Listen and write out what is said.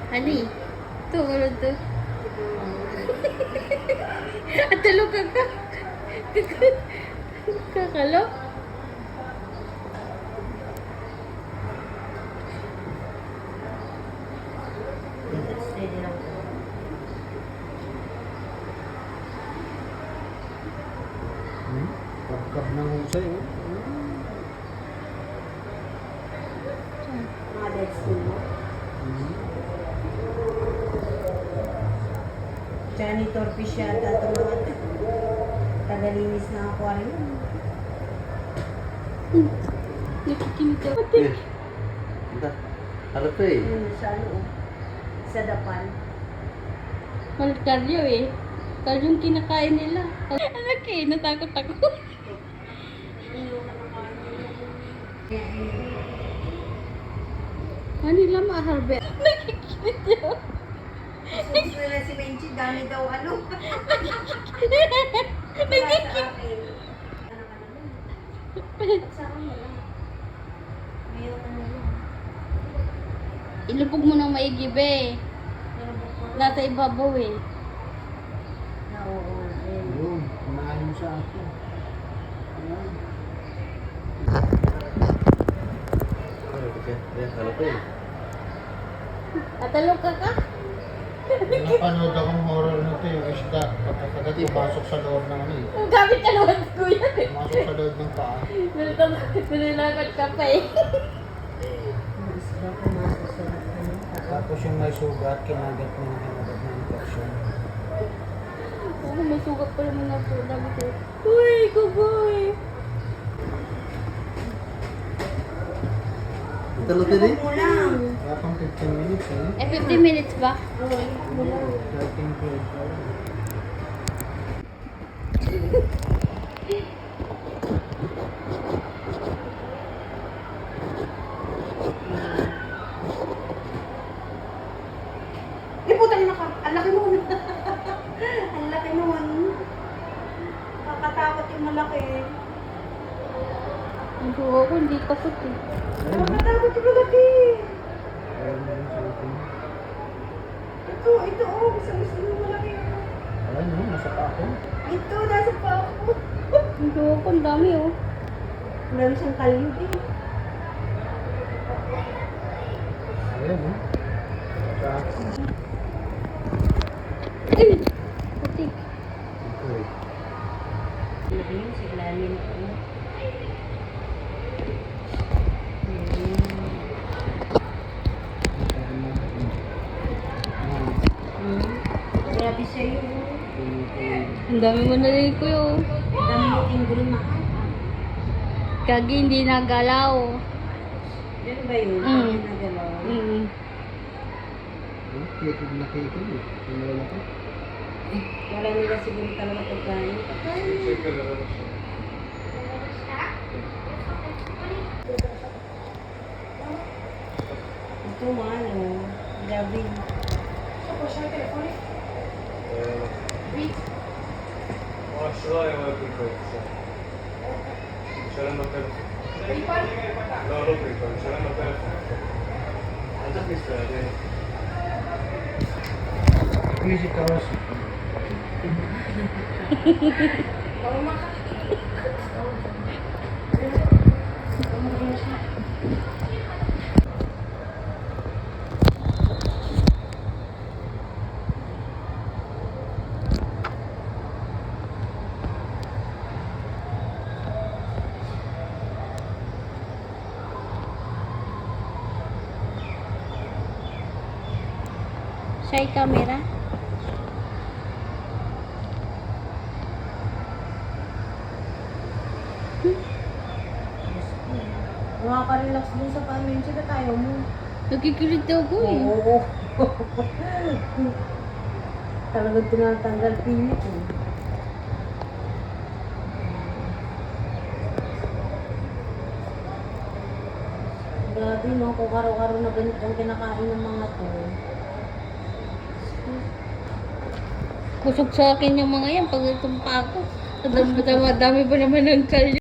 Ali, ito, ano to? At tulog ka ka. Kakalo? Steady lang po. Pagkab ng husay, oh. Mga dead skin mo. Janitor fish yata ito mga tagalinis na aquarium. Nakikinig ako. Eh, ito. Harap ka eh. Yun sa ano, sa dapan. Malit karyo eh. Karyo yung kinakain nila. Anak eh, natakot ako. Ano nila maharbe? Nakikinig ako. Gusto na si Menchi, dami daw ano. Nakikinig. Ilubog mo ng maigi, be. Nasa ibabaw eh. Yun, kumain mo sa akin. Ayan. Harap ka eh. Atalog ka ka? Napanood akong horror nito yung isda. Pagkakagat pumasok sa loob ng ano eh. Ang gamit ka naman, kuya. Pumasok sa loob ng paa. Nililakad ka pa eh. Isda pumasok sa ano. Tapos yung may sugat, kinagat mo ng infection. Oo, may sugat pa naman ako. Dami ko. Uy, kuboy. Talo ka din? Mo lang. Wala pang 15 minutes eh. 15 minutes ba? 13 grade. Eh, putang ina ka. Ang laki mo. Ang laki nun. Kakatakot yung malaki. Ang suha ko, hindi takot eh. Kakatakot yung malaki. Ayun na yung sa akin. Ito, oh. Gusto yung malaki. Ayun no, nasa pa ako. Ito, nasa pa ako. Ang suha ko, ang dami oh. Meron siyang kalyo eh. Ayun no. Sa akin. Ay! Putik. Okay. Ano yun? Sa ilalim ko. Grabe sa'yo. Ang dami mo na rin ko yun. Dami mo tinggol na. Kagi hindi nagalaw. Yan ba yun? Mm. Ano na galaw? Kikig na kikig eh. Tumula ko. Wala nila siguro talaga pagkain. Ito mga ano, grabe. השאלה אם היה פריקות. משלם בטלפון. לא, לא פריקות, משלם בטלפון. אל תכניס את הידיים. Music hours. Shy camera. Nakaka-relax din sa pamilya ka tayo mo. Nagkikilig daw ko eh. Oo. Talagang tinatanggal pilit eh. Grabe no, kung araw-araw na ganito ang kinakain ng mga to. Kusog sa akin yung mga yan pag itumpa ako. Madami pa naman ng kalyo.